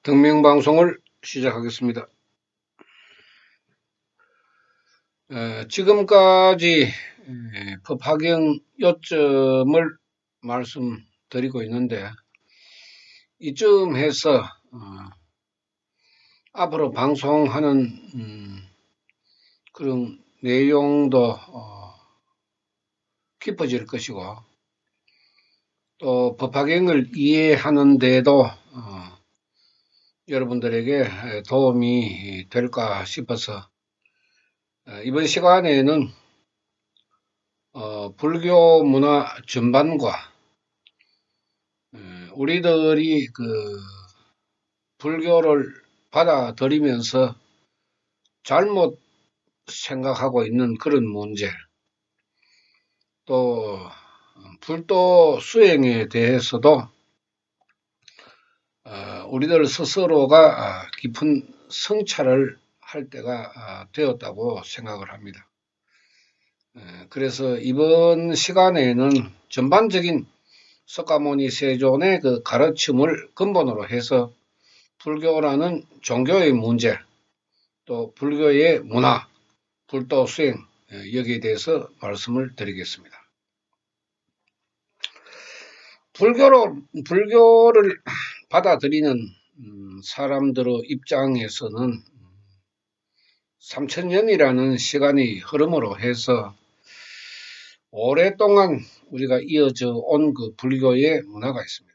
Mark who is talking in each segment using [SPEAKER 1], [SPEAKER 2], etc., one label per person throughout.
[SPEAKER 1] 등명방송을 시작하겠습니다. 지금까지 법학경 요점을 말씀드리고 있는데 이쯤 해서 앞으로 방송하는 그런 내용도 깊어질 것이고 또 법학경을 이해하는 데도 여러분들에게 도움이 될까 싶어서 이번 시간에는 불교 문화 전반과 우리들이 불교를 받아들이면서 잘못 생각하고 있는 그런 문제, 또 불도 수행에 대해서도 우리들 스스로가 깊은 성찰을 할 때가 되었다고 생각을 합니다. 그래서 이번 시간에는 전반적인 석가모니 세존의 그 가르침을 근본으로 해서 불교라는 종교의 문제, 또 불교의 문화, 불도 수행, 여기에 대해서 말씀을 드리겠습니다. 불교를 받아들이는 사람들의 입장에서는 3000년이라는 시간이 흐름으로 해서 오랫동안 우리가 이어져 온 그 불교의 문화가 있습니다.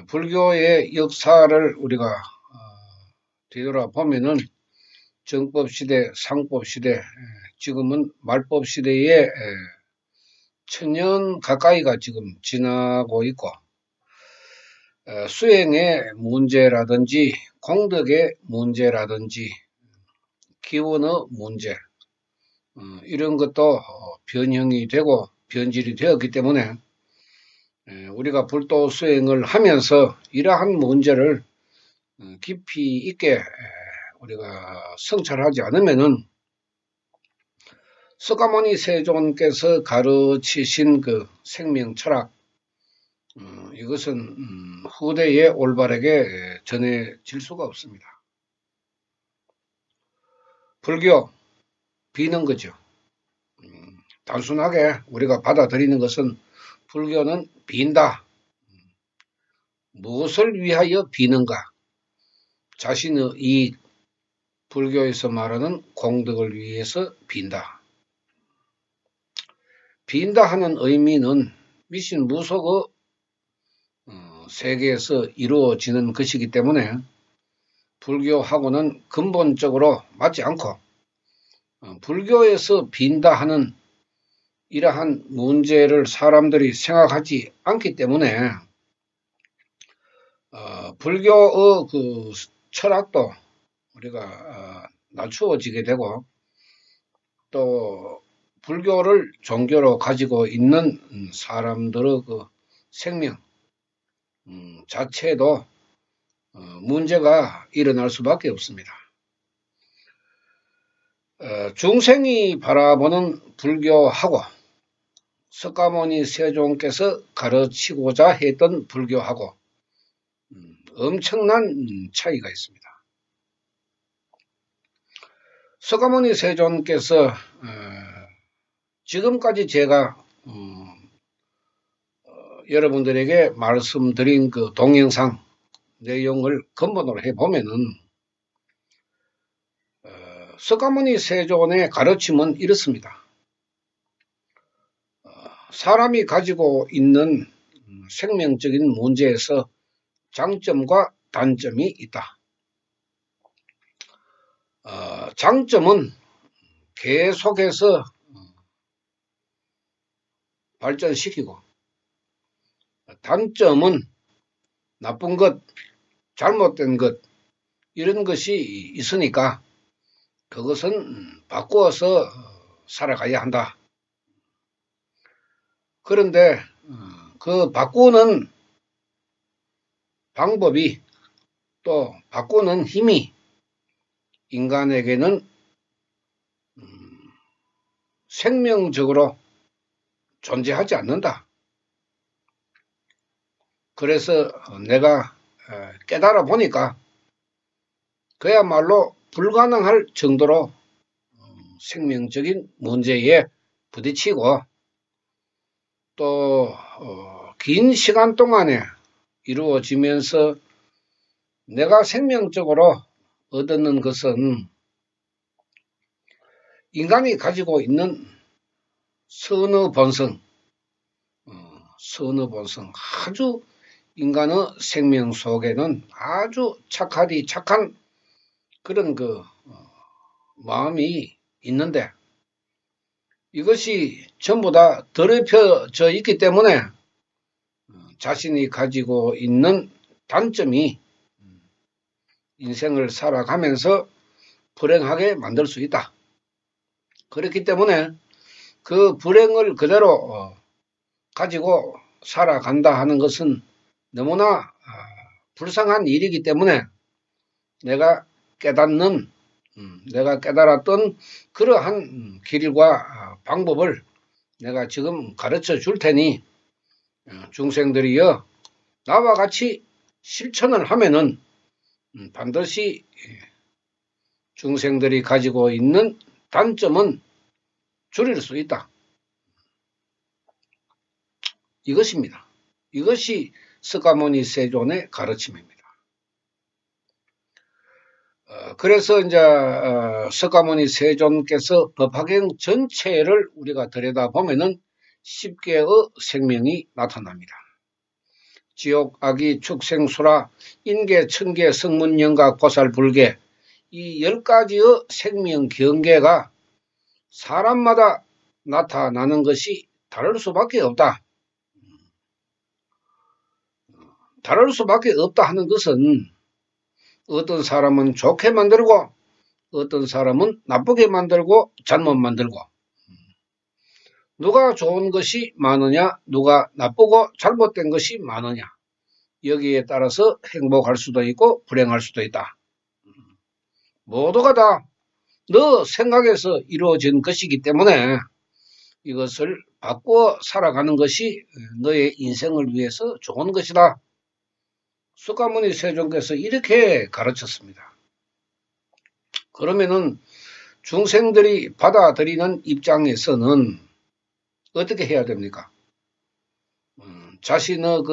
[SPEAKER 1] 불교의 역사를 우리가 뒤돌아보면은 정법시대, 상법시대, 지금은 말법시대에 1000년 가까이가 지금 지나고 있고 수행의 문제라든지 공덕의 문제라든지 기원의 문제 이런 것도 변형이 되고 변질이 되었기 때문에 우리가 불도 수행을 하면서 이러한 문제를 깊이 있게 우리가 성찰하지 않으면은 석가모니 세존께서 가르치신 그 생명 철학 이것은 후대에 올바르게 전해질 수가 없습니다. 불교 비는 거죠. 단순하게 우리가 받아들이는 것은 불교는 빈다. 무엇을 위하여 비는가? 자신의 이 불교에서 말하는 공덕을 위해서 빈다. 빈다 하는 의미는 미신 무속의 세계에서 이루어지는 것이기 때문에 불교하고는 근본적으로 맞지 않고 불교에서 빈다 하는 이러한 문제를 사람들이 생각하지 않기 때문에 불교의 그 철학도 우리가 낮추어지게 되고 또 불교를 종교로 가지고 있는 사람들의 그 생명 자체도 문제가 일어날 수밖에 없습니다. 중생이 바라보는 불교하고 석가모니 세존께서 가르치고자 했던 불교하고 엄청난 차이가 있습니다. 석가모니 세존께서 지금까지 제가 여러분들에게 말씀드린 그 동영상 내용을 근본으로 해보면은 석가모니 세존의 가르침은 이렇습니다. 사람이 가지고 있는 생명적인 문제에서 장점과 단점이 있다. 장점은 계속해서 발전시키고 단점은 나쁜 것, 잘못된 것 이런 것이 있으니까 그것은 바꾸어서 살아가야 한다. 그런데 그 바꾸는 방법이 또 바꾸는 힘이 인간에게는 생명적으로 존재하지 않는다. 그래서 내가 깨달아 보니까 그야말로 불가능할 정도로 생명적인 문제에 부딪히고 또 긴 시간 동안에 이루어지면서 내가 생명적으로 얻는 것은 인간이 가지고 있는 선의 본성, 선의 본성, 아주 인간의 생명 속에는 아주 착하디 착한 그런 마음이 있는데 이것이 전부 다 더럽혀져 있기 때문에 자신이 가지고 있는 단점이 인생을 살아가면서 불행하게 만들 수 있다. 그렇기 때문에 그 불행을 그대로 가지고 살아간다 하는 것은 너무나 불쌍한 일이기 때문에 내가 깨달았던 그러한 길과 방법을 내가 지금 가르쳐 줄 테니 중생들이여 나와 같이 실천을 하면은 반드시 중생들이 가지고 있는 단점은 줄일 수 있다. 이것입니다. 이것이 석가모니 세존의 가르침입니다. 그래서 이제 석가모니 세존께서 법화경 전체를 우리가 들여다보면은 10개의 생명이 나타납니다. 지옥, 악이, 축생수라, 인계, 천계, 성문, 영각, 보살, 불계 이 10가지의 생명 경계가 사람마다 나타나는 것이 다를 수밖에 없다. 다를 수밖에 없다 하는 것은 어떤 사람은 좋게 만들고 어떤 사람은 나쁘게 만들고 잘못 만들고 누가 좋은 것이 많으냐 누가 나쁘고 잘못된 것이 많으냐 여기에 따라서 행복할 수도 있고 불행할 수도 있다. 모두가 다 너 생각에서 이루어진 것이기 때문에 이것을 바꾸어 살아가는 것이 너의 인생을 위해서 좋은 것이다. 석가모니 세존께서 이렇게 가르쳤습니다. 그러면은 중생들이 받아들이는 입장에서는 어떻게 해야 됩니까? 자신의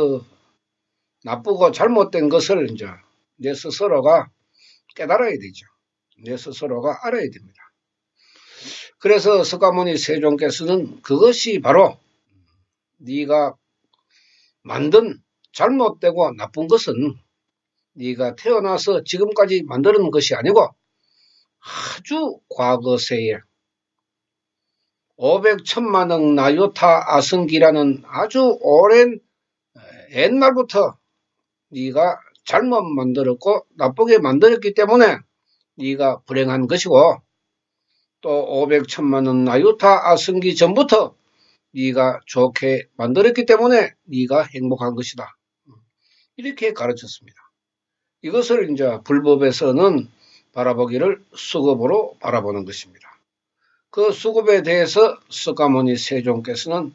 [SPEAKER 1] 나쁘고 잘못된 것을 이제 내 스스로가 깨달아야 되죠. 내 스스로가 알아야 됩니다. 그래서 석가모니 세존께서는 그것이 바로 네가 만든 잘못되고 나쁜 것은 네가 태어나서 지금까지 만드는 것이 아니고 아주 과거세에 500, 1000만억 나요타 아승기라는 아주 오랜 옛날부터 네가 잘못 만들었고 나쁘게 만들었기 때문에 네가 불행한 것이고 또 500, 1000만억 나요타 아승기 전부터 네가 좋게 만들었기 때문에 네가 행복한 것이다. 이렇게 가르쳤습니다. 이것을 이제 불법에서는 바라보기를 수급으로 바라보는 것입니다. 그 수급에 대해서 석가모니 세존께서는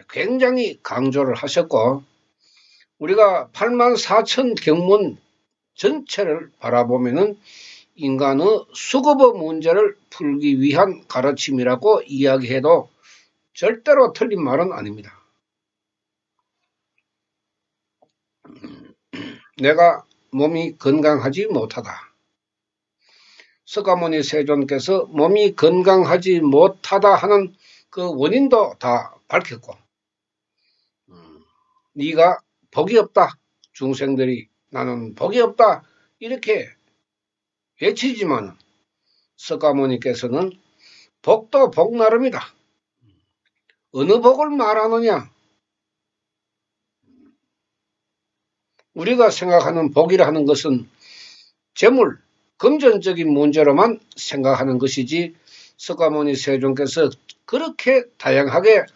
[SPEAKER 1] 굉장히 강조를 하셨고 우리가 84,000 경문 전체를 바라보면은 인간의 수급의 문제를 풀기 위한 가르침이라고 이야기해도 절대로 틀린 말은 아닙니다. 내가 몸이 건강하지 못하다. 석가모니 세존께서 몸이 건강하지 못하다 하는 그 원인도 다 밝혔고 네가 복이 없다. 중생들이 나는 복이 없다. 이렇게 외치지만 석가모니께서는 복도 복 나름이다. 어느 복을 말하느냐? 우리가 생각하는 복이라 하는 것은 재물, 금전적인 문제로만 생각하는 것이지 석가모니 세존께서 그렇게 다양하게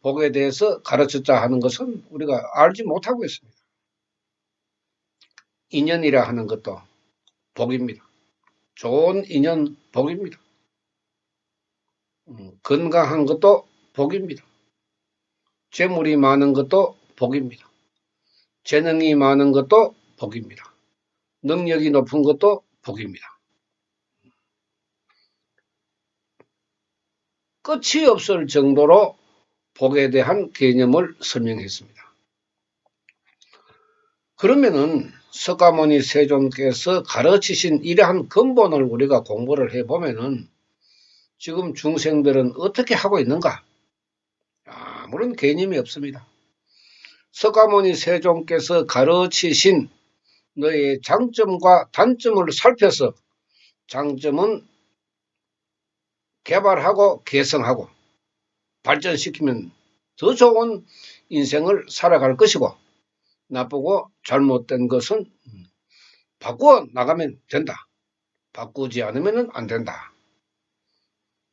[SPEAKER 1] 복에 대해서 가르쳤자 하는 것은 우리가 알지 못하고 있습니다. 인연이라 하는 것도 복입니다. 좋은 인연 복입니다. 건강한 것도 복입니다. 재물이 많은 것도 복입니다. 재능이 많은 것도 복입니다. 능력이 높은 것도 복입니다. 끝이 없을 정도로 복에 대한 개념을 설명했습니다. 그러면은 석가모니 세존께서 가르치신 이러한 근본을 우리가 공부를 해보면은 지금 중생들은 어떻게 하고 있는가? 아무런 개념이 없습니다. 석가모니 세존께서 가르치신 너의 장점과 단점을 살펴서 장점은 개발하고 개성하고 발전시키면 더 좋은 인생을 살아갈 것이고 나쁘고 잘못된 것은 바꾸어 나가면 된다. 바꾸지 않으면 안 된다.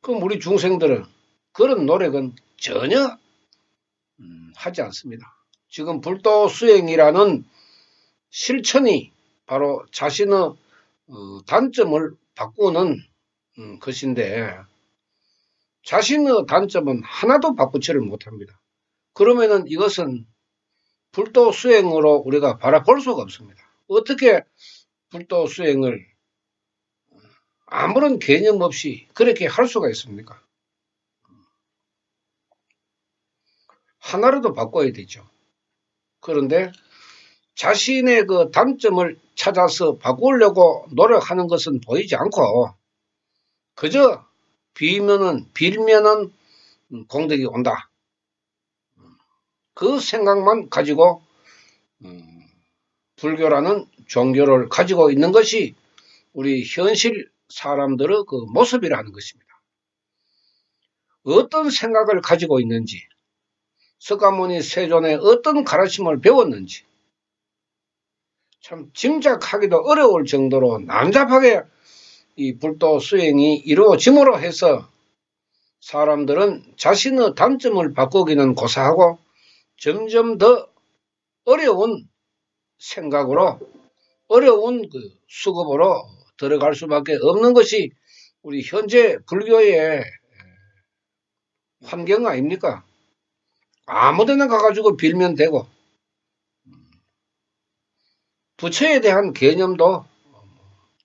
[SPEAKER 1] 그럼 우리 중생들은 그런 노력은 전혀 하지 않습니다. 지금 불도수행이라는 실천이 바로 자신의 단점을 바꾸는 것인데 자신의 단점은 하나도 바꾸지를 못합니다. 그러면은 이것은 불도수행으로 우리가 바라볼 수가 없습니다. 어떻게 불도수행을 아무런 개념 없이 그렇게 할 수가 있습니까? 하나라도 바꿔야 되죠. 그런데 자신의 그 단점을 찾아서 바꾸려고 노력하는 것은 보이지 않고 그저 빌면은 공덕이 온다. 그 생각만 가지고 불교라는 종교를 가지고 있는 것이 우리 현실 사람들의 그 모습이라는 것입니다. 어떤 생각을 가지고 있는지, 석가모니 세존의 어떤 가르침을 배웠는지 참 짐작하기도 어려울 정도로 난잡하게 이 불도 수행이 이루어짐으로 해서 사람들은 자신의 단점을 바꾸기는 고사하고 점점 더 어려운 생각으로 어려운 그 수급으로 들어갈 수밖에 없는 것이 우리 현재 불교의 환경 아닙니까? 아무데나 가가지고 빌면 되고 부처에 대한 개념도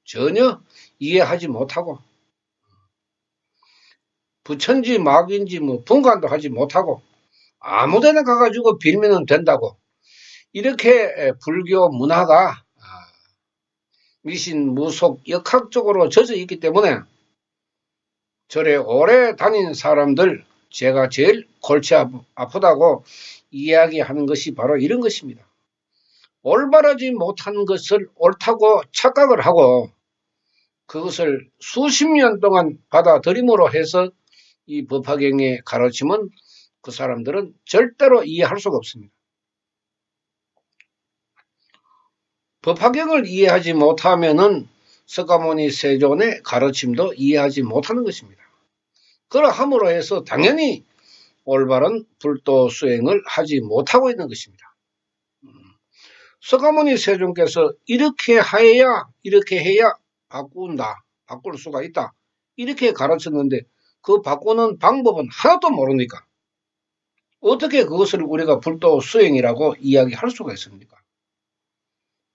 [SPEAKER 1] 전혀 이해하지 못하고 부처인지 마귀인지 뭐 분간도 하지 못하고 아무데나 가가지고 빌면 된다고 이렇게 불교 문화가 미신, 무속, 역학적으로 젖어 있기 때문에 절에 오래 다닌 사람들 제가 제일 골치 아프다고 이야기하는 것이 바로 이런 것입니다. 올바르지 못한 것을 옳다고 착각을 하고 그것을 수십 년 동안 받아들임으로 해서 이 법화경의 가르침은 그 사람들은 절대로 이해할 수가 없습니다. 법화경을 이해하지 못하면은 석가모니 세존의 가르침도 이해하지 못하는 것입니다. 그러함으로 해서 당연히 올바른 불도 수행을 하지 못하고 있는 것입니다. 석가모니 세존께서 이렇게 해야 바꿀 수가 있다. 이렇게 가르쳤는데 그 바꾸는 방법은 하나도 모르니까 어떻게 그것을 우리가 불도 수행이라고 이야기할 수가 있습니까?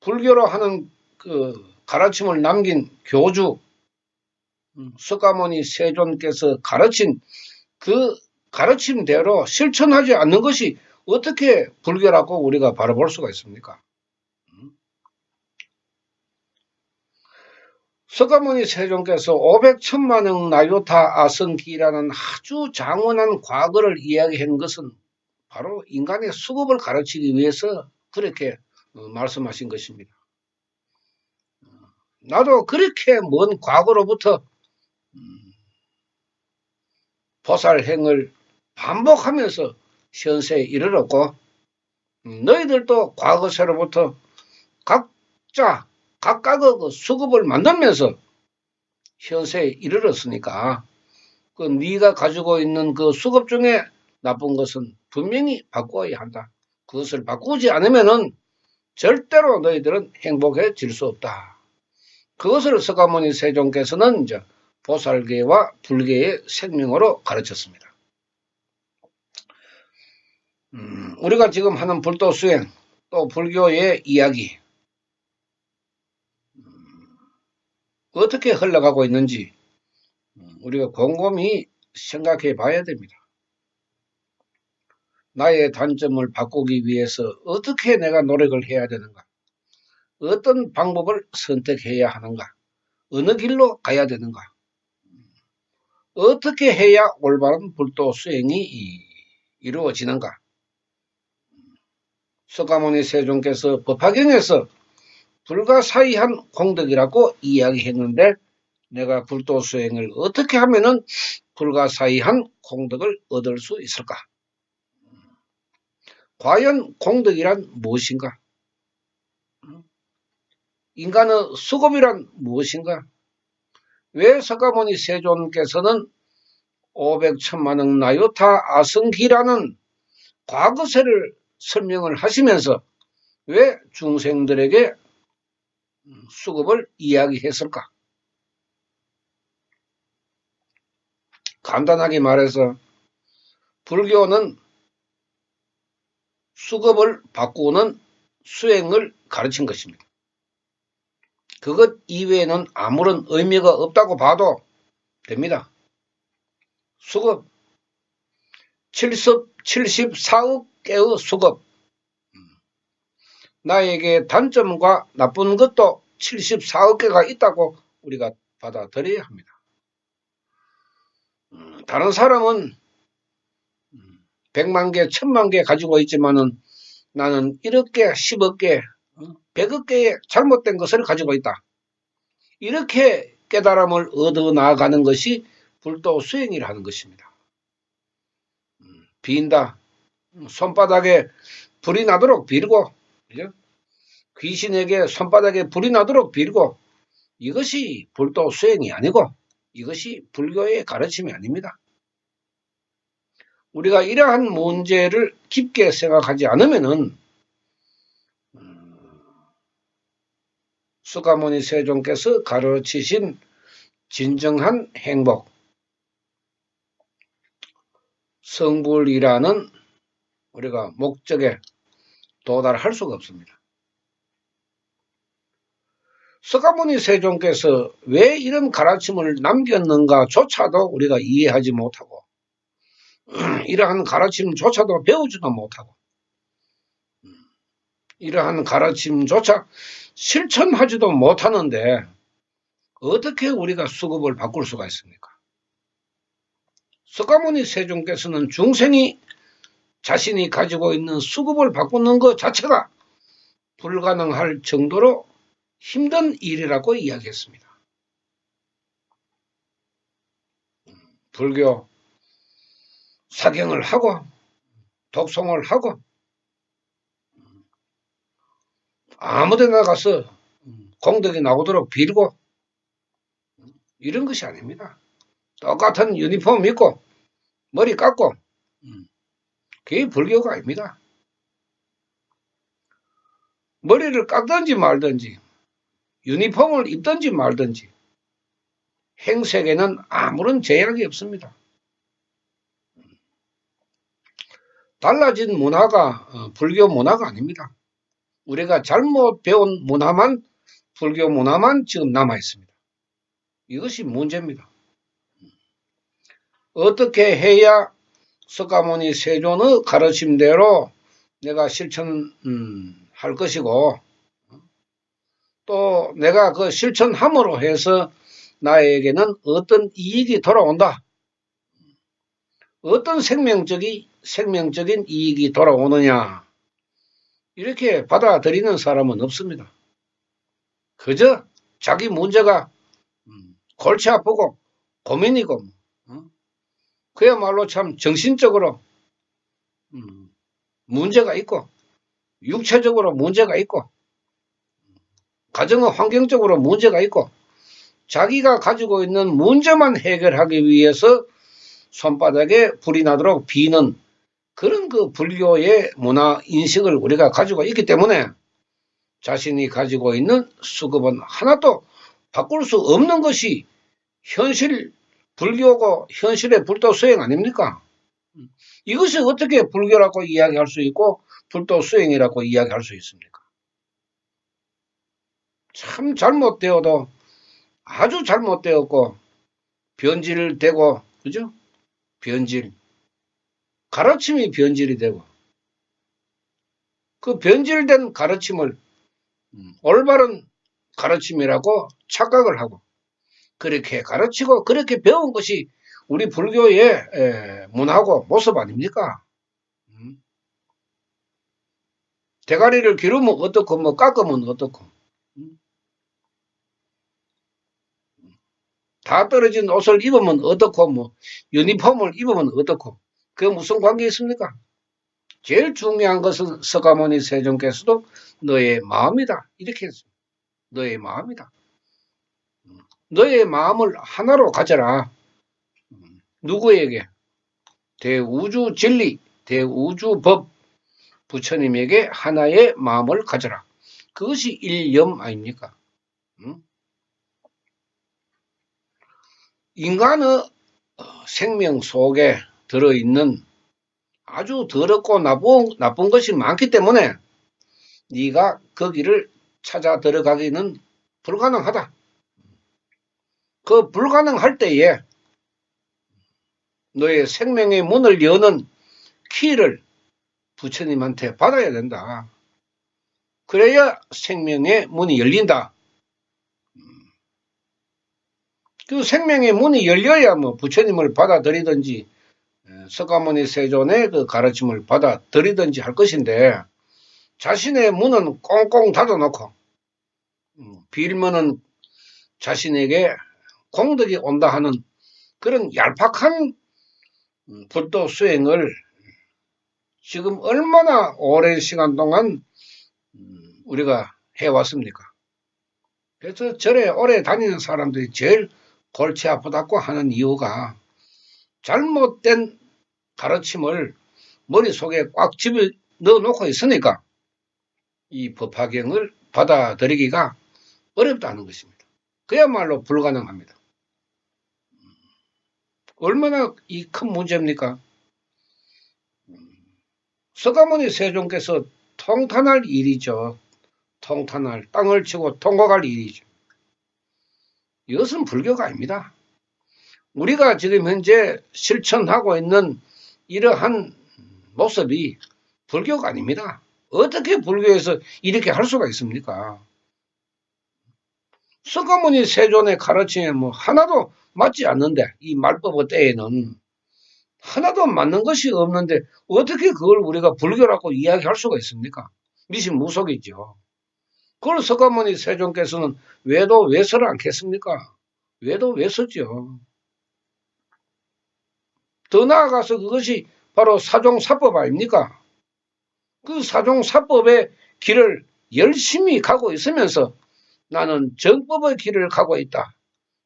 [SPEAKER 1] 불교로 하는 그 가르침을 남긴 교주 석가모니 세존께서 가르친 그 가르침대로 실천하지 않는 것이 어떻게 불교라고 우리가 바라볼 수가 있습니까? 석가모니 세존께서 500천만억 나요타 아성기라는 아주 장원한 과거를 이야기한 것은 바로 인간의 수급을 가르치기 위해서 그렇게 말씀하신 것입니다. 나도 그렇게 먼 과거로부터 보살행을 반복하면서 현세에 이르렀고 너희들도 과거세로부터 각자 각각의 그 수급을 만들면서 현세에 이르렀으니까 그 네가 가지고 있는 그 수급 중에 나쁜 것은 분명히 바꿔야 한다. 그것을 바꾸지 않으면은 절대로 너희들은 행복해질 수 없다. 그것을 석가모니 세존께서는 이제 보살계와 불계의 생명으로 가르쳤습니다. 우리가 지금 하는 불도 수행, 또 불교의 이야기 어떻게 흘러가고 있는지 우리가 곰곰이 생각해 봐야 됩니다. 나의 단점을 바꾸기 위해서 어떻게 내가 노력을 해야 되는가? 어떤 방법을 선택해야 하는가? 어느 길로 가야 되는가? 어떻게 해야 올바른 불도 수행이 이루어지는가? 석가모니 세존께서 법화경에서 불가사의한 공덕이라고 이야기했는데 내가 불도 수행을 어떻게 하면은 불가사의한 공덕을 얻을 수 있을까? 과연 공덕이란 무엇인가? 인간의 수급이란 무엇인가? 왜 석가모니 세존께서는 500천만억 나요타 아성기라는 과거세를 설명을 하시면서 왜 중생들에게 수급을 이야기했을까? 간단하게 말해서 불교는 수급을 바꾸는 수행을 가르친 것입니다. 그것 이외에는 아무런 의미가 없다고 봐도 됩니다. 수급 74억 개의 수급 나에게 단점과 나쁜 것도 74억 개가 있다고 우리가 받아들여야 합니다. 다른 사람은 100만 개, 1000만 개 가지고 있지만은 나는 1억 개, 10억 개, 100억 개의 잘못된 것을 가지고 있다. 이렇게 깨달음을 얻어 나아가는 것이 불도 수행이라는 것입니다. 빈다. 손바닥에 불이 나도록 빌고, 그죠? 귀신에게 손바닥에 불이 나도록 빌고, 이것이 불도 수행이 아니고, 이것이 불교의 가르침이 아닙니다. 우리가 이러한 문제를 깊게 생각하지 않으면은, 석가모니 세존께서 가르치신 진정한 행복, 성불이라는 우리가 목적에 도달할 수가 없습니다. 석가모니 세존께서 왜 이런 가르침을 남겼는가조차도 우리가 이해하지 못하고 이러한 가르침조차도 배우지도 못하고 이러한 가르침조차 실천하지도 못하는데 어떻게 우리가 수급을 바꿀 수가 있습니까? 석가모니 세존께서는 중생이 자신이 가지고 있는 수급을 바꾸는 것 자체가 불가능할 정도로 힘든 일이라고 이야기했습니다. 불교 사경을 하고 독송을 하고 아무데나 가서 공덕이 나오도록 빌고 이런 것이 아닙니다. 똑같은 유니폼 입고 머리 깎고 그게 불교가 아닙니다. 머리를 깎든지 말든지 유니폼을 입든지 말든지 행색에는 아무런 제약이 없습니다. 달라진 문화가 불교 문화가 아닙니다. 우리가 잘못 배운 문화만 불교 문화만 지금 남아 있습니다. 이것이 문제입니다. 어떻게 해야 석가모니 세존의 가르침대로 내가 실천할 것이고 또 내가 그 실천함으로 해서 나에게는 어떤 이익이 돌아온다. 어떤 생명적인 이익이 돌아오느냐. 이렇게 받아들이는 사람은 없습니다. 그저 자기 문제가 골치 아프고 고민이고 그야말로 참 정신적으로 문제가 있고 육체적으로 문제가 있고 가정의 환경적으로 문제가 있고 자기가 가지고 있는 문제만 해결하기 위해서 손바닥에 불이 나도록 비는 그런 그 불교의 문화 인식을 우리가 가지고 있기 때문에 자신이 가지고 있는 수급은 하나도 바꿀 수 없는 것이 현실 불교고 현실의 불도 수행 아닙니까? 이것이 어떻게 불교라고 이야기할 수 있고 불도 수행이라고 이야기할 수 있습니까? 참 잘못되어도 아주 잘못되었고 변질되고 그죠? 변질 가르침이 변질이 되고 그 변질된 가르침을 올바른 가르침이라고 착각을 하고 그렇게 가르치고 그렇게 배운 것이 우리 불교의 문화고 모습 아닙니까? 대가리를 기르면 어떻고 뭐 깎으면 어떻고 다 떨어진 옷을 입으면 어떻고 뭐 유니폼을 입으면 어떻고 그게 무슨 관계 있습니까? 제일 중요한 것은 서가모니 세존께서도 너의 마음이다 이렇게 했습니다. 너의 마음이다. 너의 마음을 하나로 가져라. 누구에게? 대우주 진리, 대우주 법, 부처님에게 하나의 마음을 가져라. 그것이 일념 아닙니까? 인간의 생명 속에 들어있는 아주 더럽고 나쁜 것이 많기 때문에 네가 거기를 찾아 들어가기는 불가능하다. 그 불가능할 때에 너의 생명의 문을 여는 키를 부처님한테 받아야 된다. 그래야 생명의 문이 열린다. 그 생명의 문이 열려야 뭐 부처님을 받아들이든지 석가모니 세존의 그 가르침을 받아들이든지 할 것인데 자신의 문은 꽁꽁 닫아놓고 빌면은 자신에게 공덕이 온다 하는 그런 얄팍한 불도 수행을 지금 얼마나 오랜 시간 동안 우리가 해왔습니까? 그래서 절에 오래 다니는 사람들이 제일 골치 아프다고 하는 이유가 잘못된 가르침을 머릿속에 꽉 집어 넣어놓고 있으니까 이 법화경을 받아들이기가 어렵다는 것입니다. 그야말로 불가능합니다. 얼마나 이 큰 문제입니까? 석가모니 세존께서 통탄할 일이죠. 통탄할 땅을 치고 통곡할 일이죠. 이것은 불교가 아닙니다. 우리가 지금 현재 실천하고 있는 이러한 모습이 불교가 아닙니다. 어떻게 불교에서 이렇게 할 수가 있습니까? 석가모니 세존의 가르침에 뭐 하나도 맞지 않는데 이 말법의 때에는 하나도 맞는 것이 없는데 어떻게 그걸 우리가 불교라고 이야기할 수가 있습니까? 미신무속이죠. 그걸 석가모니 세존께서는 왜도 왜서를 않겠습니까? 왜도 왜서죠. 더 나아가서 그것이 바로 사종사법 아닙니까? 그 사종사법의 길을 열심히 가고 있으면서 나는 정법의 길을 가고 있다.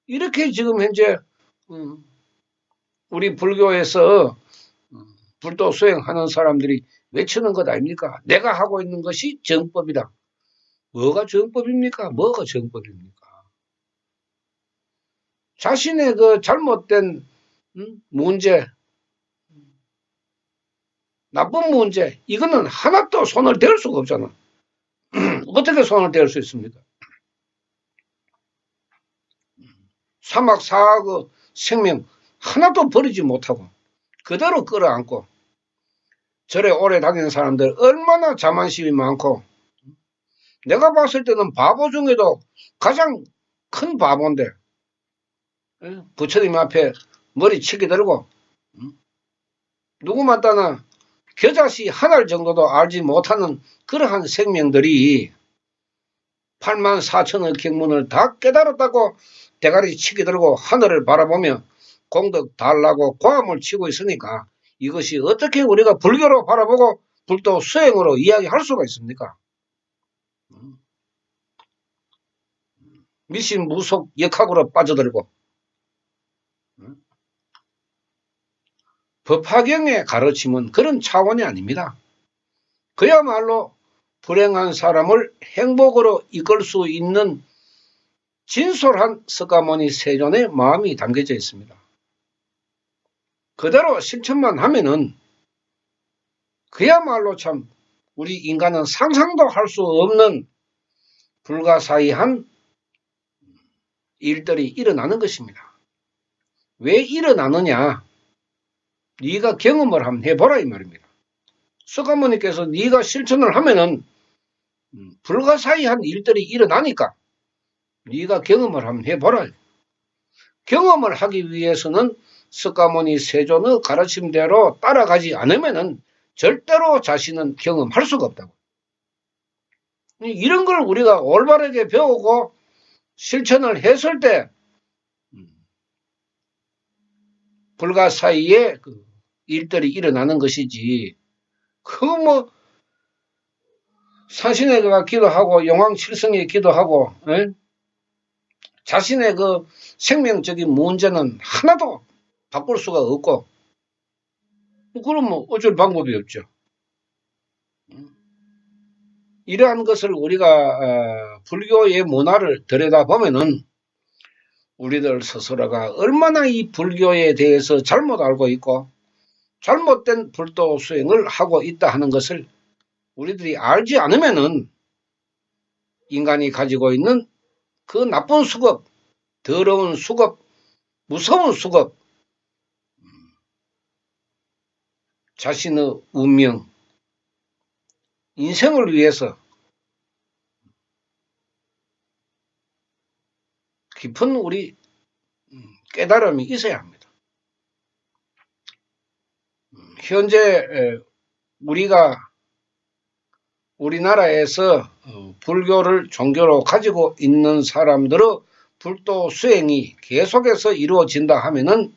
[SPEAKER 1] 이렇게 지금 현재 우리 불교에서 불도 수행하는 사람들이 외치는 것 아닙니까? 내가 하고 있는 것이 정법이다. 뭐가 정법입니까? 뭐가 정법입니까? 자신의 그 잘못된 문제, 나쁜 문제, 이거는 하나도 손을 댈 수가 없잖아. 어떻게 손을 댈 수 있습니까? 사막 사악의 생명 하나도 버리지 못하고 그대로 끌어안고 절에 오래 다니는 사람들 얼마나 자만심이 많고 내가 봤을 때는 바보 중에도 가장 큰 바보인데 부처님 앞에 머리 치게 들고 누구 맞다나 겨자씨 하나 정도도 알지 못하는 그러한 생명들이 8만 4천의 경문을 다 깨달았다고 대가리 치게 들고 하늘을 바라보며 공덕 달라고 고함을 치고 있으니까 이것이 어떻게 우리가 불교로 바라보고 불도 수행으로 이야기할 수가 있습니까? 미신무속 역학으로 빠져들고 법화경의 가르침은 그런 차원이 아닙니다. 그야말로 불행한 사람을 행복으로 이끌 수 있는 진솔한 석가모니 세존의 마음이 담겨져 있습니다. 그대로 실천만 하면은 그야말로 참 우리 인간은 상상도 할 수 없는 불가사의한 일들이 일어나는 것입니다. 왜 일어나느냐? 네가 경험을 한번 해보라 이 말입니다. 석가모니께서 네가 실천을 하면은 불가사의한 일들이 일어나니까 네가 경험을 한번 해보라. 경험을 하기 위해서는 석가모니 세존의 가르침대로 따라가지 않으면은 절대로 자신은 경험할 수가 없다고. 이런 걸 우리가 올바르게 배우고 실천을 했을 때 불가사의의 그 일들이 일어나는 것이지. 그거 뭐 산신에가 기도하고 용왕칠성에 기도하고 자신의 그 생명적인 문제는 하나도 바꿀 수가 없고 그럼 뭐 어쩔 방법이 없죠. 이러한 것을 우리가 불교의 문화를 들여다보면은 우리들 스스로가 얼마나 이 불교에 대해서 잘못 알고 있고 잘못된 불도 수행을 하고 있다 하는 것을 우리들이 알지 않으면은 인간이 가지고 있는 그 나쁜 수급, 더러운 수급, 무서운 수급, 자신의 운명, 인생을 위해서 깊은 우리 깨달음이 있어야 합니다. 현재 우리가 우리나라에서 불교를 종교로 가지고 있는 사람들의 불도 수행이 계속해서 이루어진다 하면은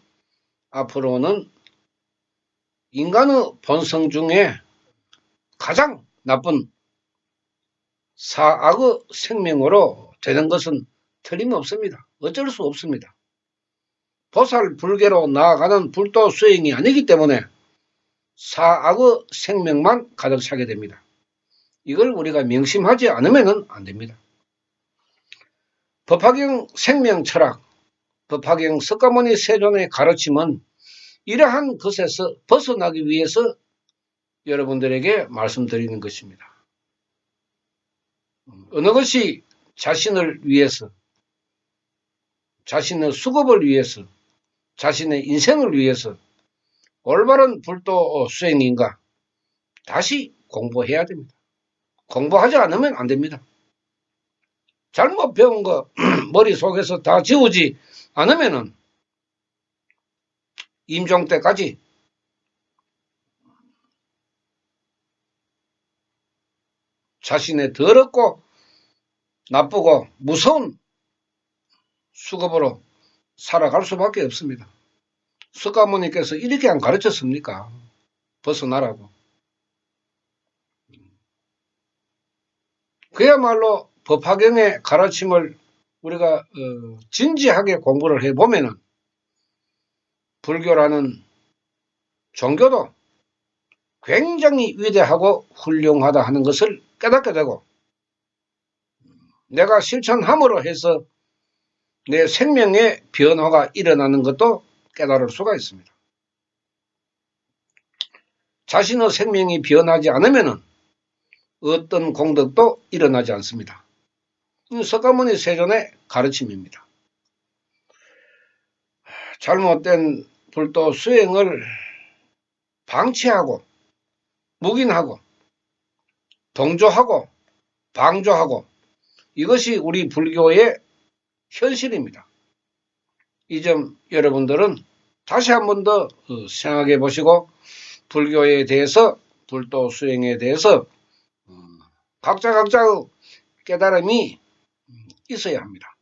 [SPEAKER 1] 앞으로는 인간의 본성 중에 가장 나쁜 사악의 생명으로 되는 것은 틀림없습니다. 어쩔 수 없습니다. 보살 불계로 나아가는 불도 수행이 아니기 때문에 사악의 생명만 가득 차게 됩니다. 이걸 우리가 명심하지 않으면 안 됩니다. 법화경 생명철학, 법화경 석가모니 세존의 가르침은 이러한 것에서 벗어나기 위해서 여러분들에게 말씀드리는 것입니다. 어느 것이 자신을 위해서, 자신의 수급을 위해서, 자신의 인생을 위해서 올바른 불도 수행인가 다시 공부해야 됩니다. 공부하지 않으면 안 됩니다. 잘못 배운 거 머릿속에서 다 지우지 않으면은 임종 때까지 자신의 더럽고 나쁘고 무서운 수급으로 살아갈 수밖에 없습니다. 석가모니께서 이렇게 안 가르쳤습니까? 벗어나라고. 그야말로 법화경의 가르침을 우리가 진지하게 공부를 해보면은 불교라는 종교도 굉장히 위대하고 훌륭하다 하는 것을 깨닫게 되고 내가 실천함으로 해서 내 생명의 변화가 일어나는 것도 깨달을 수가 있습니다. 자신의 생명이 변하지 않으면 어떤 공덕도 일어나지 않습니다. 석가모니 세존의 가르침입니다. 잘못된 불도 수행을 방치하고 묵인하고 동조하고 방조하고 이것이 우리 불교의 현실입니다. 이 점 여러분들은 다시 한 번 더 생각해 보시고 불교에 대해서 불도 수행에 대해서 각자의 깨달음이 있어야 합니다.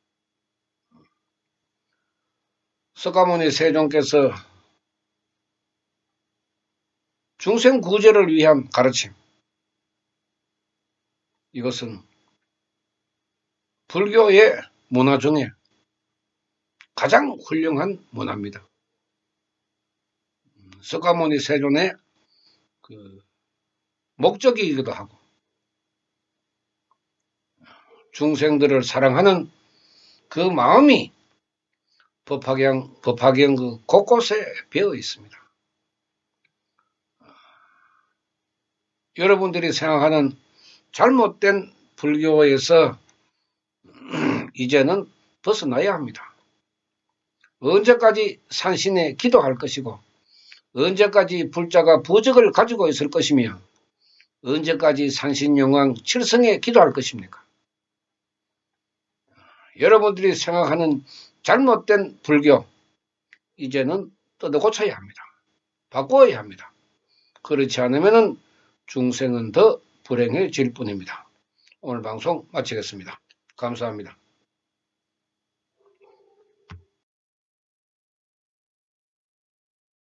[SPEAKER 1] 석가모니 세존께서 중생구제를 위한 가르침 이것은 불교의 문화 중에 가장 훌륭한 문화입니다. 석가모니 세존의 그 목적이기도 하고 중생들을 사랑하는 그 마음이 법화경 그 곳곳에 배어 있습니다. 여러분들이 생각하는 잘못된 불교에서 이제는 벗어나야 합니다. 언제까지 산신에 기도할 것이고, 언제까지 불자가 부적을 가지고 있을 것이며, 언제까지 산신영왕 칠성에 기도할 것입니까? 여러분들이 생각하는 잘못된 불교, 이제는 뜯어 고쳐야 합니다. 바꾸어야 합니다. 그렇지 않으면 중생은 더 불행해질 뿐입니다. 오늘 방송 마치겠습니다. 감사합니다.